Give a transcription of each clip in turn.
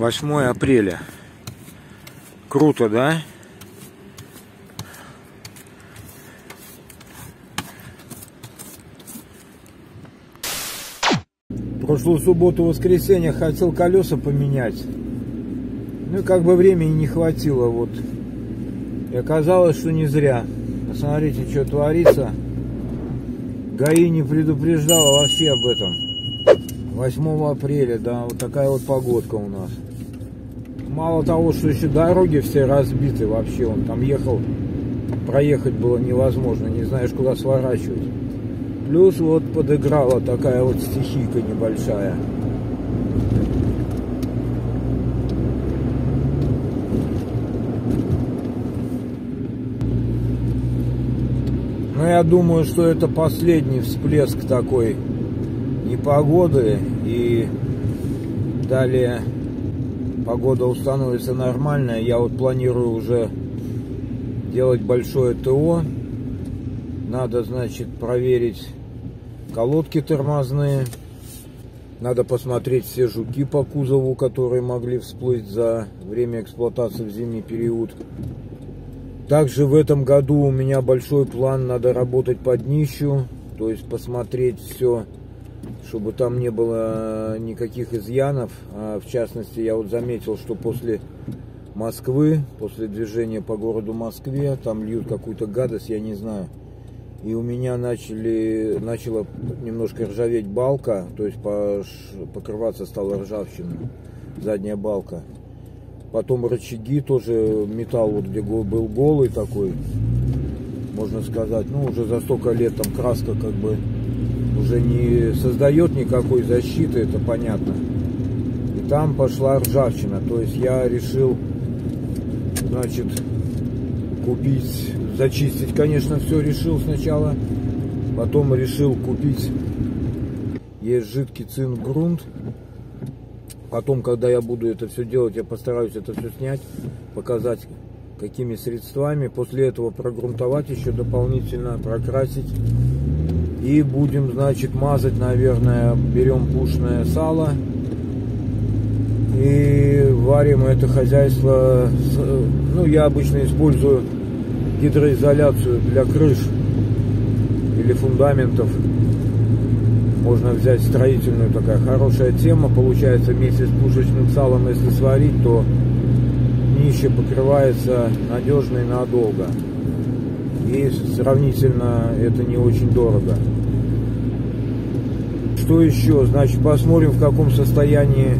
8 апреля. Круто, да? Прошлую субботу-воскресенье хотел колеса поменять. Ну и как бы времени не хватило. Вот. И оказалось, что не зря. Посмотрите, что творится. ГАИ не предупреждала вообще об этом. 8 апреля, да, вот такая вот погодка у нас. Мало того, что еще дороги все разбиты вообще. Он там ехал, проехать было невозможно, не знаешь, куда сворачивать. Плюс вот подыграла такая вот стихийка небольшая. Но я думаю, что это последний всплеск такой непогоды, и далее погода установится нормальная. Я вот планирую уже делать большое ТО. Надо, значит, проверить колодки тормозные. Надо посмотреть все жуки по кузову, которые могли всплыть за время эксплуатации в зимний период. Также в этом году у меня большой план, надо работать по днищу, то есть посмотреть все, чтобы там не было никаких изъянов. В частности, я вот заметил, что после Москвы, после движения по городу Москве, там льют какую-то гадость, я не знаю. И у меня начала немножко ржаветь балка, то есть покрываться стала ржавчина, задняя балка. Потом рычаги тоже, металл вот где был голый такой, можно сказать, ну уже за столько лет там краска как бы уже не создает никакой защиты, это понятно. И там пошла ржавчина, то есть я решил, значит, купить, зачистить, конечно, все решил сначала, потом решил купить, есть жидкий цинк-грунт. Потом, когда я буду это все делать, я постараюсь это все снять, показать, какими средствами. После этого прогрунтовать еще дополнительно, прокрасить. И будем, значит, мазать, наверное, берем пушное сало. И варим это хозяйство. Ну, я обычно использую гидроизоляцию для крыш или фундаментов. Можно взять строительную, такая хорошая тема. Получается, вместе с пушечным салом, если сварить, то днище покрывается надежно и надолго. И сравнительно это не очень дорого. Что еще? Значит, посмотрим, в каком состоянии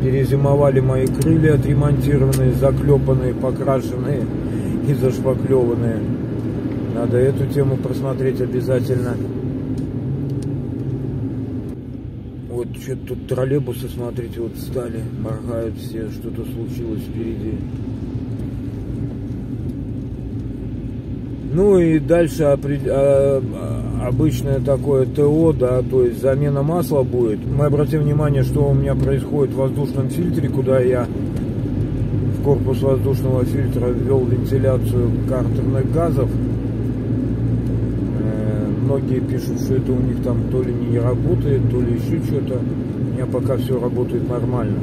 перезимовали мои крылья, отремонтированные, заклепанные, покрашенные и зашпаклеванные. Надо эту тему просмотреть обязательно. Вот что-то тут троллейбусы, смотрите, вот стали, моргают все, что-то случилось впереди. Ну и дальше обычное такое ТО, да, то есть замена масла будет. Мы обратим внимание, что у меня происходит в воздушном фильтре, куда я в корпус воздушного фильтра ввел вентиляцию картерных газов. Многие пишут, что это у них там то ли не работает, то ли еще что-то. У меня пока все работает нормально.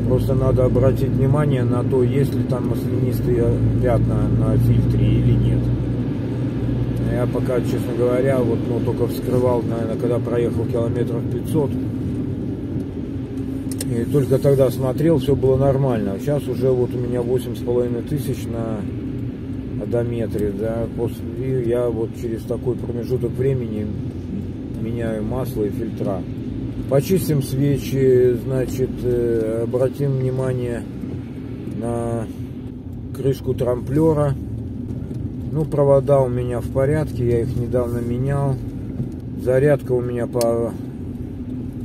Просто надо обратить внимание на то, есть ли там маслянистые пятна на фильтре или нет. Я пока, честно говоря, вот, ну, только вскрывал, наверное, когда проехал километров 500. И только тогда смотрел, все было нормально. Сейчас уже вот у меня 8500 на одометре, да, и я вот через такой промежуток времени меняю масло и фильтра. Почистим свечи, значит, обратим внимание на крышку трамплера. Ну, провода у меня в порядке, я их недавно менял. Зарядка у меня по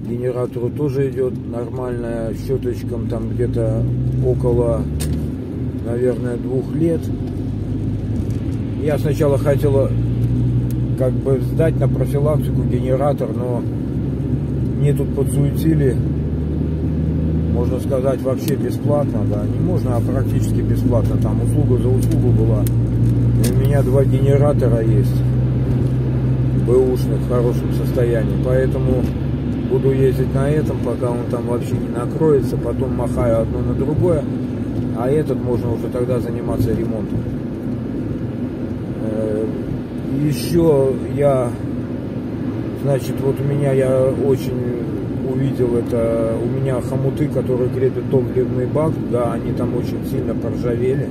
генератору тоже идет нормальная, щеточкам там где-то около, наверное, 2 лет. Я сначала хотел как бы сдать на профилактику генератор, но мне тут подсуетили, можно сказать, вообще бесплатно, да, не можно, а практически бесплатно, там услуга за услугу была. И у меня 2 генератора есть, бэушных, в хорошем состоянии, поэтому Буду ездить на этом, пока он там вообще не накроется, потом махаю одно на другое, а этот можно уже тогда заниматься ремонтом. Еще я, значит, вот у меня, я очень увидел это, у меня хомуты, которые крепят топливный бак, да, они там очень сильно поржавели.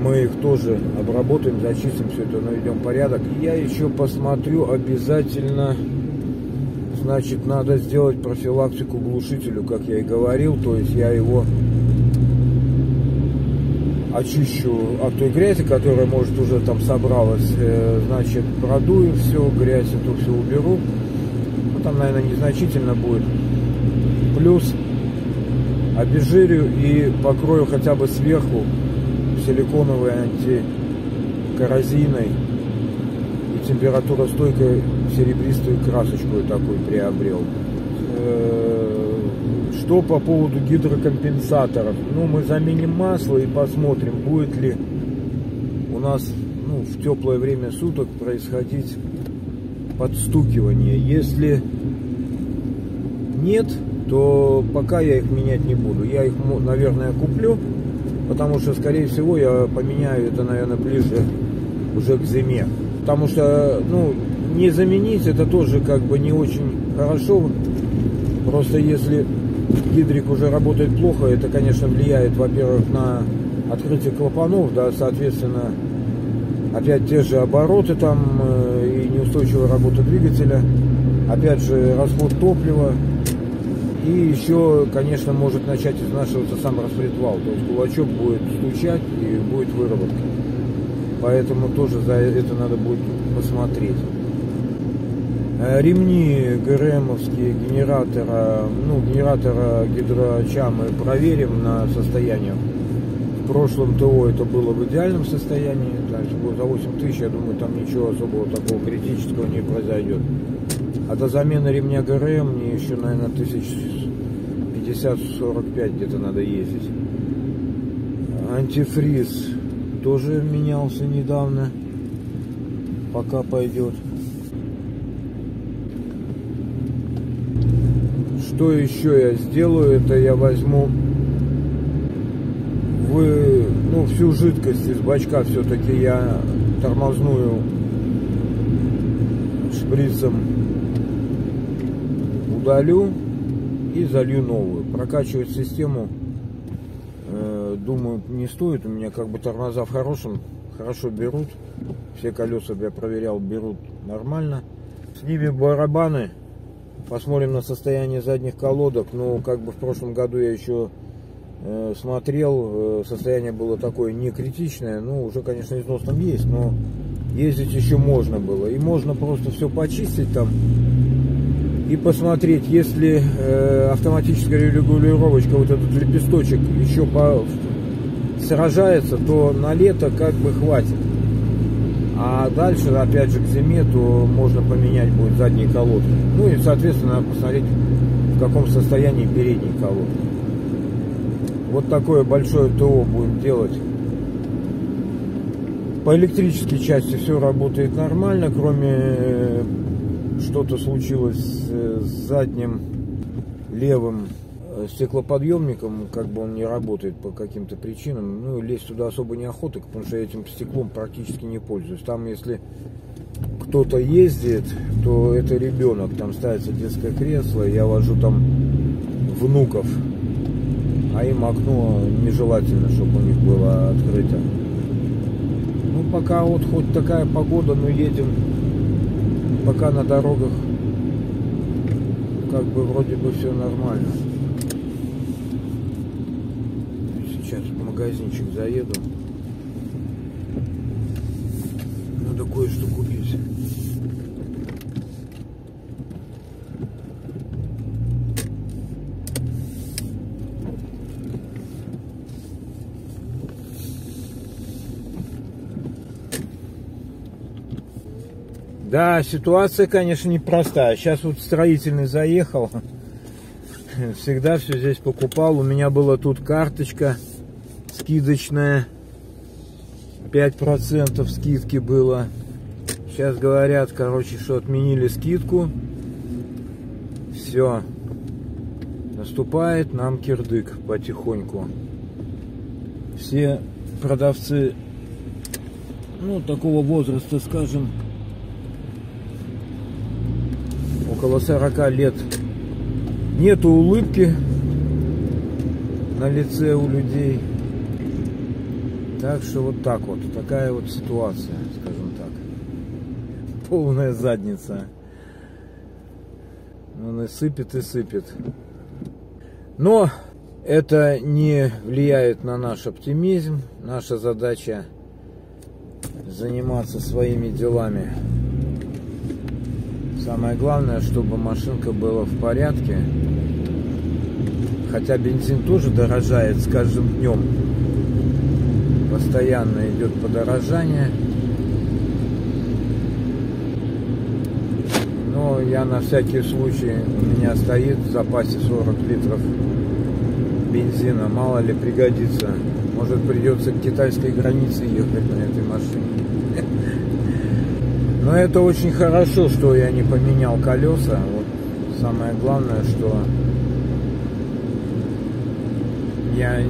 Мы их тоже обработаем, зачистим, все это наведем порядок. И я еще посмотрю обязательно, значит, надо сделать профилактику глушителю, как я и говорил, то есть я его очищу от той грязи, которая, может, уже там собралась, значит, продую все, грязь эту все уберу, ну, там, наверное, незначительно будет, плюс обезжирю и покрою хотя бы сверху силиконовой антикоррозийной и температуростойкой серебристую красочку такую приобрел. Что по поводу гидрокомпенсаторов? Ну, мы заменим масло и посмотрим, будет ли у нас, ну, в теплое время суток происходить подстукивание. Если нет, то пока я их менять не буду. Я их, наверное, куплю, потому что, скорее всего, я поменяю это, наверное, ближе уже к зиме. Потому что, ну, не заменить это тоже как бы не очень хорошо. Просто если гидрик уже работает плохо, это, конечно, влияет, во-первых, на открытие клапанов, да, соответственно, опять те же обороты там и неустойчивая работа двигателя, опять же, расход топлива, и еще, конечно, может начать изнашиваться сам распредвал, то есть кулачок будет стучать и будет выработка. Поэтому тоже за это надо будет посмотреть. Ремни ГРМовские генератора, ну, генератора гидроча мы проверим на состояние. В прошлом ТО это было в идеальном состоянии, значит, за 8 тысяч, я думаю, там ничего особого такого критического не произойдет. А до замены ремня ГРМ мне еще, наверное, 1050-45 где-то надо ездить. Антифриз тоже менялся недавно, пока пойдет. Что еще я сделаю? Это я возьму всю жидкость из бачка, все-таки я тормозную шприцем удалю и залью новую. Прокачивать систему, думаю, не стоит. У меня как бы тормоза в хорошо берут. Все колеса я проверял, берут нормально. Снимем барабаны. Посмотрим на состояние задних колодок. Ну, как бы в прошлом году я еще смотрел, состояние было такое не критичное. Ну, уже, конечно, износ там есть, но ездить еще можно было. И можно просто все почистить там и посмотреть, если автоматическая регулировочка, вот этот лепесточек еще сражается, то на лето как бы хватит. А дальше, опять же, к зиме, то можно поменять будет задние колодки. Ну и, соответственно, посмотреть, в каком состоянии передние колодки. Вот такое большое ТО будем делать. По электрической части все работает нормально, кроме что-то случилось с задним левым стеклоподъемником, как бы он не работает по каким-то причинам. Ну, лезть туда особо неохота, потому что я этим стеклом практически не пользуюсь. Там, если кто-то ездит, то это ребенок. Там ставится детское кресло, я вожу там внуков, а им окно нежелательно, чтобы у них было открыто. Ну, пока вот хоть такая погода, но едем пока на дорогах, как бы вроде бы все нормально. Сейчас в магазинчик заеду. Надо кое-что купить. Да, ситуация, конечно, непростая. Сейчас вот строительный заехал. Всегда все здесь покупал. У меня была тут карточка скидочная. 5% скидки было. Сейчас говорят, короче, что отменили скидку. все. Наступает нам кирдык потихоньку. Все продавцы, ну, такого возраста, скажем, около 40 лет, нету улыбки на лице у людей. Так что вот так вот, такая вот ситуация, скажем так. Полная задница. Он и сыпет, и сыпет. Но это не влияет на наш оптимизм. Наша задача заниматься своими делами. Самое главное, чтобы машинка была в порядке. Хотя бензин тоже дорожает с каждым днем. Постоянно идет подорожание. Но я на всякий случай, у меня стоит в запасе 40 литров бензина. Мало ли пригодится. Может, придется к китайской границе ехать на этой машине. Но это очень хорошо, что я не поменял колеса. Вот самое главное, что я,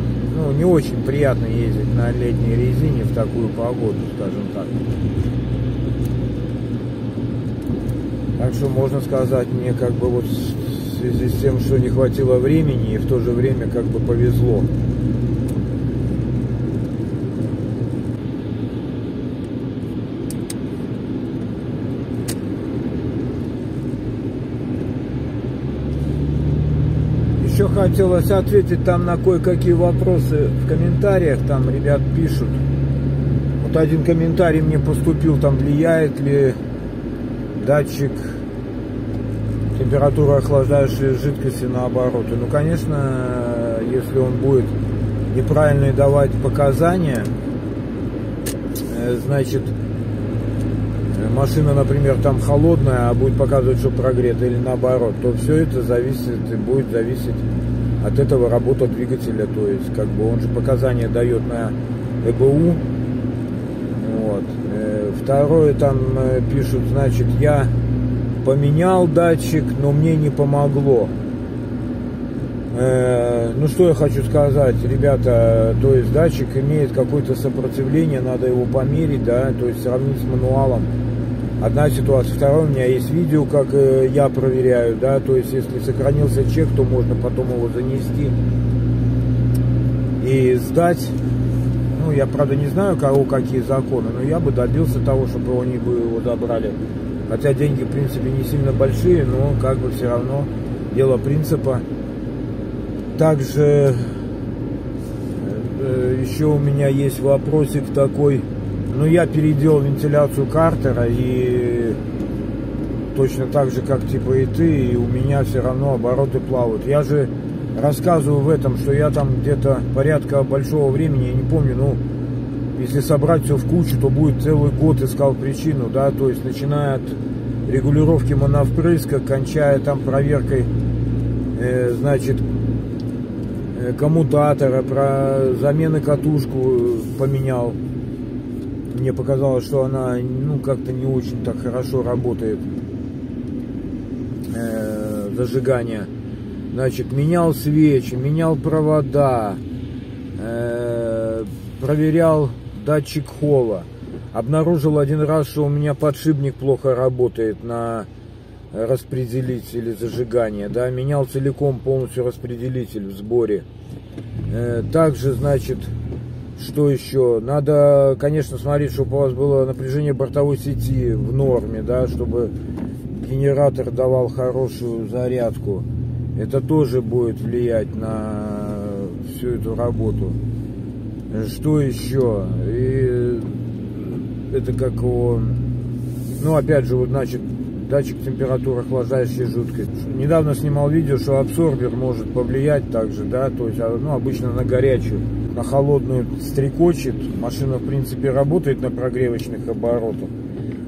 не очень приятно ездить на летней резине в такую погоду, скажем так. Так что можно сказать, мне как бы вот в связи с тем, что не хватило времени, и в то же время как бы повезло. Еще хотелось ответить там на кое-какие вопросы в комментариях, там ребят пишут. Вот один комментарий мне поступил, там влияет ли датчик температуры охлаждающей жидкости на обороты. Ну, конечно, если он будет неправильно давать показания, значит, машина, например, там холодная, а будет показывать, что прогрета, или наоборот, то все это зависит и будет зависеть от этого работа двигателя. То есть, как бы он же показания дает на ЭБУ. Вот. Второе, там пишут, значит, я поменял датчик, но мне не помогло. Ну, что я хочу сказать, ребята, то есть датчик имеет какое-то сопротивление, надо его померить, да, то есть сравнить с мануалом. Одна ситуация. Второе, у меня есть видео, как я проверяю, да, то есть если сохранился чек, то можно потом его занести и сдать. Ну, я, правда, не знаю, кого какие законы, но я бы добился того, чтобы они бы его забрали. Хотя деньги, в принципе, не сильно большие, но как бы все равно дело принципа. Также еще у меня есть вопросик такой. Ну, я переделал вентиляцию картера, и точно так же, как типа и ты, и у меня все равно обороты плавают. Я же рассказываю в этом, что я там где-то порядка большого времени, я не помню, ну, если собрать все в кучу, то будет целый год искал причину, да, то есть начиная от регулировки моновпрыска, кончая там проверкой, значит, коммутатора, про замены катушку поменял. Мне показалось, что она, ну, как-то не очень так хорошо работает, зажигание. Значит, менял свечи, менял провода, проверял датчик холла. Обнаружил один раз, что у меня подшипник плохо работает на распределителе зажигания, да, менял целиком полностью распределитель в сборе. Также, значит, что еще? Надо, конечно, смотреть, чтобы у вас было напряжение бортовой сети в норме, да, чтобы генератор давал хорошую зарядку. Это тоже будет влиять на всю эту работу. Что еще? И это как его... Ну, опять же, вот, значит, датчик температуры охлаждающей жидкости. Недавно снимал видео, что абсорбер может повлиять также, да, то есть, ну, обычно на горячую, на холодную стрекочет. Машина, в принципе, работает на прогревочных оборотах,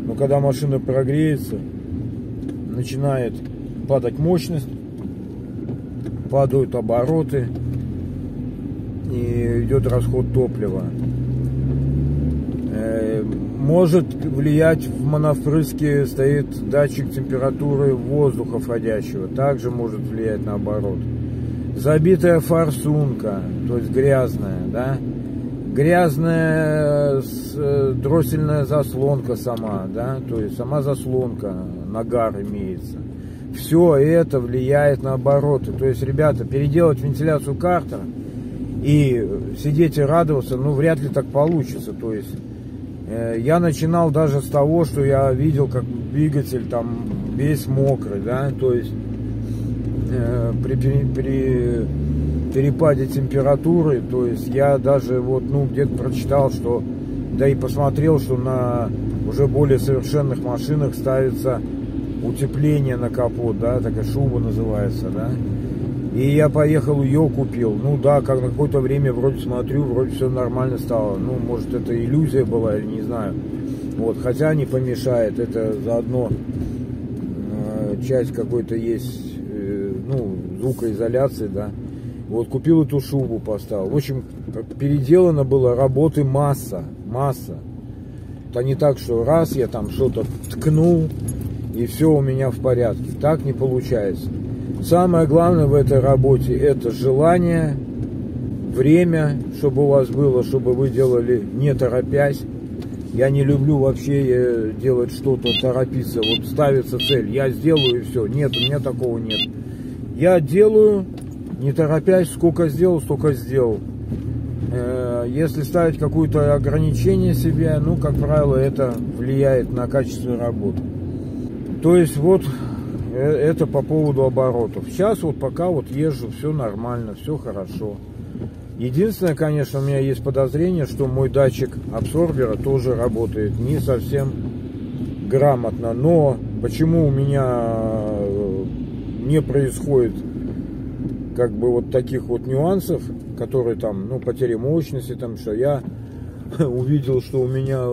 но когда машина прогреется, начинает падать мощность, падают обороты и идет расход топлива. Может влиять, в моновпрыске стоит датчик температуры воздуха входящего, также может влиять наоборот. Забитая форсунка, то есть грязная, да, грязная дроссельная заслонка сама, да, то есть сама заслонка, нагар имеется. Все это влияет на обороты. То есть, ребята, переделать вентиляцию картера и сидеть и радоваться, ну, вряд ли так получится. То есть, я начинал даже с того, что я видел, как двигатель там весь мокрый, да, то есть, при перепаде температуры, то есть, я даже вот, ну, где-то прочитал, что, да и посмотрел, что на уже более совершенных машинах ставится утепление на капот, да, такая шуба называется, да. И я поехал, ее купил. Ну да, как на какое-то время вроде смотрю, вроде все нормально стало. Ну, может, это иллюзия была, или не знаю. Вот, хотя не помешает. Это заодно часть какой-то есть, ну, звукоизоляции, да. Вот, купил эту шубу, поставил. В общем, переделано было работы масса. Это не так, что раз я там что-то ткнул, и все у меня в порядке. Так не получается. Самое главное в этой работе — это желание, время, чтобы у вас было, чтобы вы делали не торопясь. Я не люблю вообще делать что-то, торопиться. Вот ставится цель, я сделаю и все. Нет, у меня такого нет. Я делаю, не торопясь, сколько сделал, столько сделал. Если ставить какое-то ограничение себе, ну, как правило, это влияет на качество работы. То есть вот это по поводу оборотов. Сейчас вот пока вот езжу, все нормально, все хорошо. Единственное, конечно, у меня есть подозрение, что мой датчик абсорбера тоже работает не совсем грамотно. Но почему у меня не происходит как бы вот таких вот нюансов, которые там, ну, потери мощности, там, что я увидел, что у меня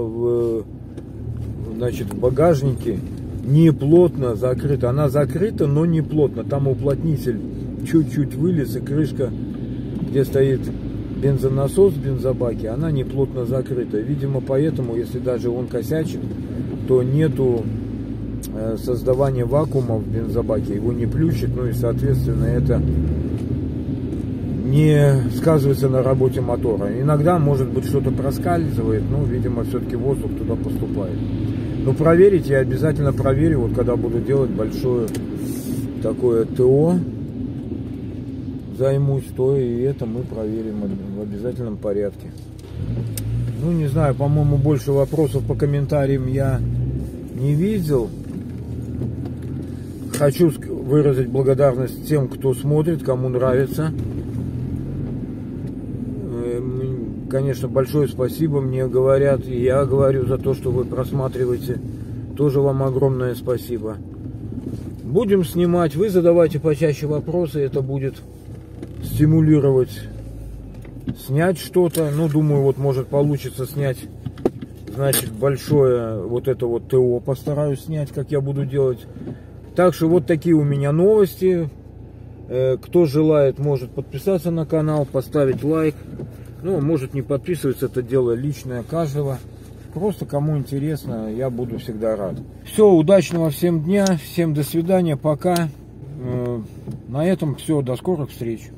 значит, в багажнике не плотно закрыта. Она закрыта, но не плотно. Там уплотнитель чуть-чуть вылез, и крышка, где стоит бензонасос в бензобаке, она не плотно закрыта. Видимо, поэтому, если даже он косячит, то нету создавания вакуума в бензобаке, его не плющит, ну и, соответственно, это не сказывается на работе мотора. Иногда, может быть, что-то проскальзывает, но, видимо, все-таки воздух туда поступает. Но проверить я обязательно проверю, вот когда буду делать большое такое ТО, займусь, то и это мы проверим в обязательном порядке. Ну, не знаю, по-моему, больше вопросов по комментариям я не видел. Хочу выразить благодарность тем, кто смотрит, кому нравится. Конечно, большое спасибо, мне говорят, и я говорю за то, что вы просматриваете. Тоже вам огромное спасибо. Будем снимать, вы задавайте почаще вопросы, это будет стимулировать снять что-то. Ну, думаю, вот может получится снять, значит, большое вот это вот ТО постараюсь снять, как я буду делать. Так что вот такие у меня новости. Кто желает, может подписаться на канал, поставить лайк. Ну, может не подписываться, это дело личное каждого. Просто кому интересно, я буду всегда рад. Все, удачного всем дня, всем до свидания, пока. На этом все, до скорых встреч.